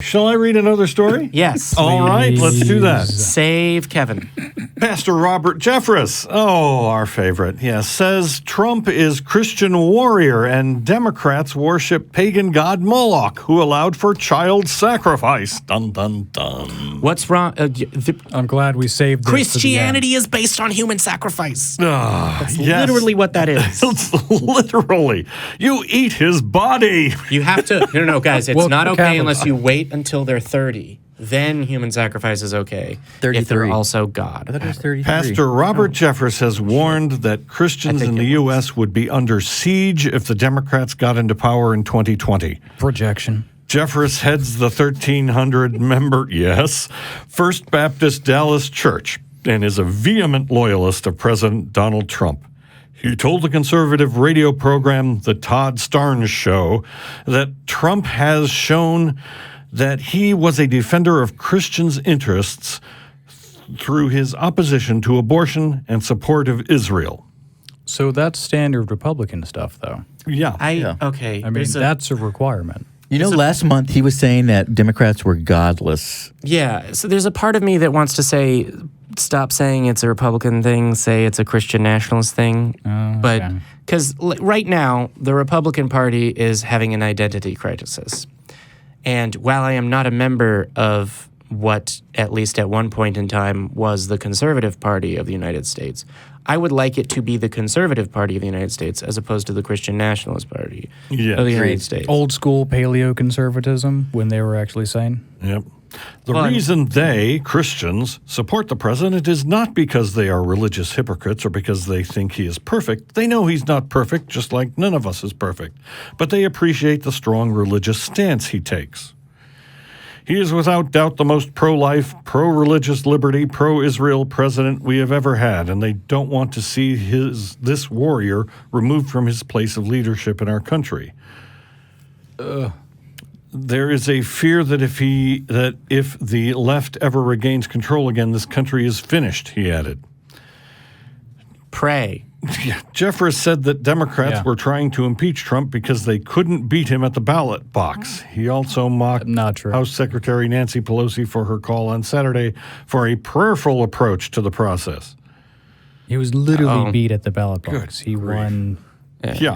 Shall I read another story? Yes. All right, let's do that. Save Kevin. Pastor Robert Jeffress, our favorite, says Trump is Christian warrior and Democrats worship pagan god Moloch, who allowed for child sacrifice. Dun, dun, dun. What's wrong? I'm glad we saved this. Christianity is based on human sacrifice. That's Yes. literally what that is. It's literally. You eat his body. You have to. No, guys. It's Well, not okay Kevin. unless you wait until they're 30. Then human sacrifice is okay. 33. If they're also I God. thought it was 33. Pastor Robert Jeffress has warned that Christians in the U.S. would be under siege if the Democrats got into power in 2020. Projection. Jeffress heads the 1,300-member, First Baptist Dallas Church and is a vehement loyalist of President Donald Trump. He told the conservative radio program, The Todd Starnes Show, that Trump has shown that he was a defender of Christians' interests through his opposition to abortion and support of Israel. So that's standard Republican stuff, though. Yeah. Okay. I mean, that's a requirement. You know, last month he was saying that Democrats were godless. Yeah. So there's a part of me that wants to say, stop saying it's a Republican thing, say it's a Christian nationalist thing. But because right now, the Republican Party is having an identity crisis. And while I am not a member of what, at least at one point in time, was the Conservative Party of the United States, I would like it to be the Conservative Party of the United States as opposed to the Christian Nationalist Party of the United States. Old school paleo-conservatism, when they were actually saying. Yep. The reason they, Christians, support the president is not because they are religious hypocrites or because they think he is perfect. They know he's not perfect, just like none of us is perfect. But they appreciate the strong religious stance he takes. He is without doubt the most pro-life, pro-religious liberty, pro-Israel president we have ever had, and they don't want to see this warrior removed from his place of leadership in our country. There is a fear that if the left ever regains control again, this country is finished, he added. Pray. Jeffress said that Democrats were trying to impeach Trump because they couldn't beat him at the ballot box. He also mocked House Secretary Nancy Pelosi for her call on Saturday for a prayerful approach to the process. He was literally beat at the ballot box. He grief. won.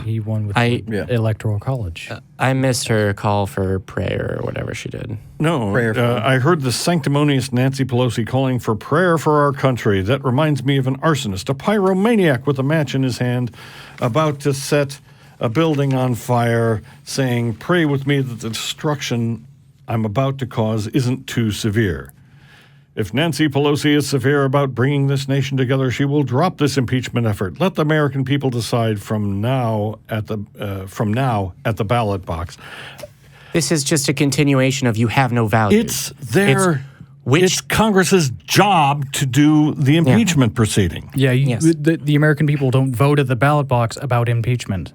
He won with the Electoral College. I missed her call for prayer or whatever she did. No, I heard the sanctimonious Nancy Pelosi calling for prayer for our country. That reminds me of an arsonist, a pyromaniac with a match in his hand, about to set a building on fire, saying, "Pray with me that the destruction I'm about to cause isn't too severe." If Nancy Pelosi is severe about bringing this nation together, she will drop this impeachment effort. Let the American people decide from now at the ballot box. This is just a continuation of you have no value. It's Congress's job to do the impeachment proceeding. Yeah, the American people don't vote at the ballot box about impeachment.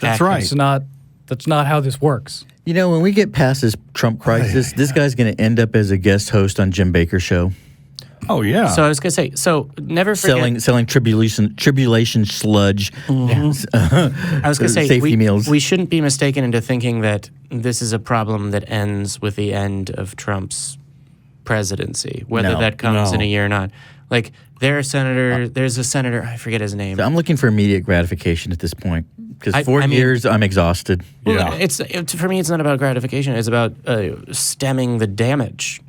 That's right. That's not how this works. You know, when we get past this Trump crisis, this guy's going to end up as a guest host on Jim Baker's show. Oh, yeah. So I was going to say, never forget. Selling tribulation sludge. I was going to say, safety meals. We shouldn't be mistaken into thinking that this is a problem that ends with the end of Trump's presidency, whether that comes in a year or not. Like, there's a senator, I forget his name. So I'm looking for immediate gratification at this point. Because 4 years, I'm exhausted. Well, for me, it's not about gratification. It's about stemming the damage.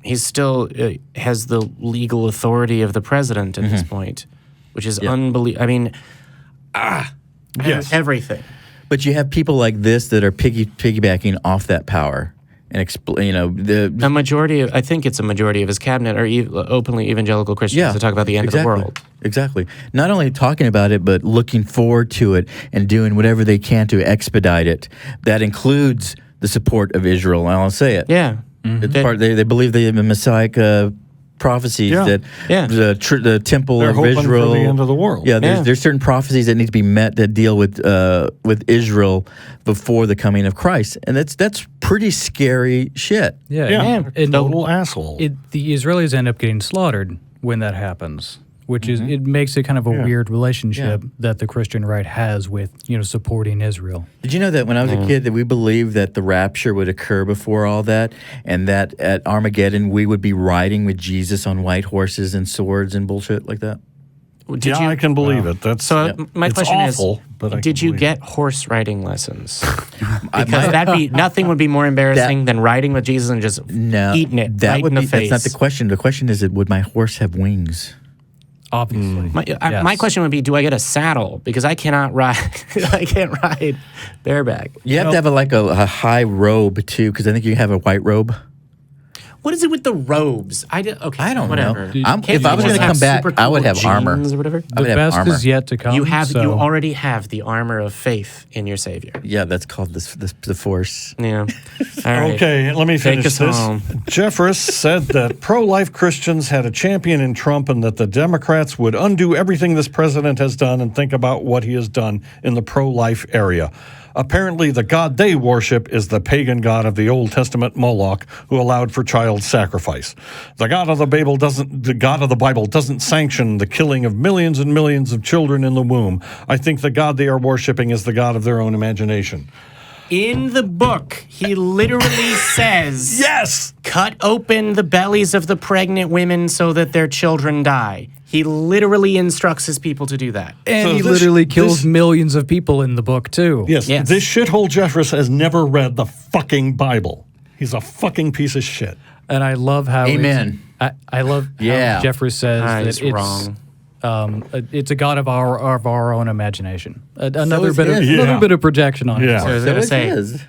He still has the legal authority of the president at this point, which is unbelievable. I mean, everything. But you have people like this that are piggybacking off that power. And a majority I think it's a majority of his cabinet are openly evangelical Christians to talk about the end of the world. Exactly. Not only talking about it, but looking forward to it and doing whatever they can to expedite it. That includes the support of Israel. I'll say it. Yeah. It's they believe the Messiah prophecies that the temple of Israel. For the end of the world. Yeah, there's certain prophecies that need to be met that deal with Israel before the coming of Christ, and that's pretty scary shit. Total asshole. The Israelis end up getting slaughtered when that happens. which is it makes it kind of a weird relationship that the Christian right has with supporting Israel. Did you know that when I was a kid that we believed that the rapture would occur before all that, and that at Armageddon we would be riding with Jesus on white horses and swords and bullshit like that? I can believe it. That's my it's question awful, is, but I did can you believe get horse riding lessons? Because nothing would be more embarrassing than riding with Jesus and just eating it right in the face. That's not the question. The question is, would my horse have wings? Obviously. My question would be, do I get a saddle? Because I cannot ride. I can't ride bareback. You have to have a high robe too, because I think you have a white robe. What is it with the robes? I don't know. Can't if I was going to come back, super I would cool have armor. jeans or whatever. The best is yet to come. You already have the armor of faith in your Savior. Yeah, that's called the Force. Yeah. All right. Okay, let me finish us this. home. Jeffress said that pro-life Christians had a champion in Trump and that the Democrats would undo everything this president has done and think about what he has done in the pro-life area. Apparently, the god they worship is the pagan god of the Old Testament Moloch, who allowed for child sacrifice. The god of the Bible doesn't sanction the killing of millions and millions of children in the womb. I think the god they are worshiping is the god of their own imagination. In the book, he literally says, Yes! Cut open the bellies of the pregnant women so that their children die. He literally instructs his people to do that. And So he this- literally kills this- millions of people in the book, too. Yes, Yes. this shithole Jeffress has never read the fucking Bible. He's a fucking piece of shit. And I love how Amen. I love how Jeffrey says that He's wrong. It's a god of our own imagination. Another is bit of his. Yeah. projection on Yeah. it. I was So going to is say, his.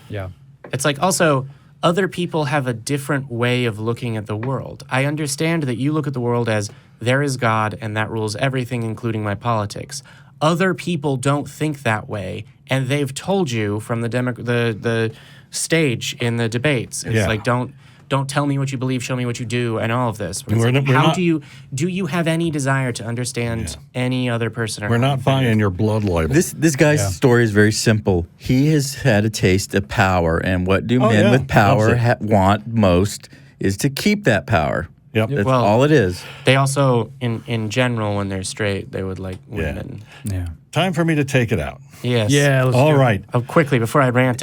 Yeah. It's like also other people have a different way of looking at the world. I understand that you look at the world as there is God and that rules everything, including my politics. Other people don't think that way, and they've told you from the stage in the debates. It's like don't tell me what you believe, show me what you do, and all of this. But it's We're like, not- how do you have any desire to understand any other person? We're not buying your blood label. This guy's story is very simple. He has had a taste of power, and what do men with power want most is to keep that power. Yep. That's Well, all it is. They also, in general, when they're straight, they would like women. Yeah. Time for me to take it out. Yes. Yeah. Let's All do it. right. Oh, quickly, before I rant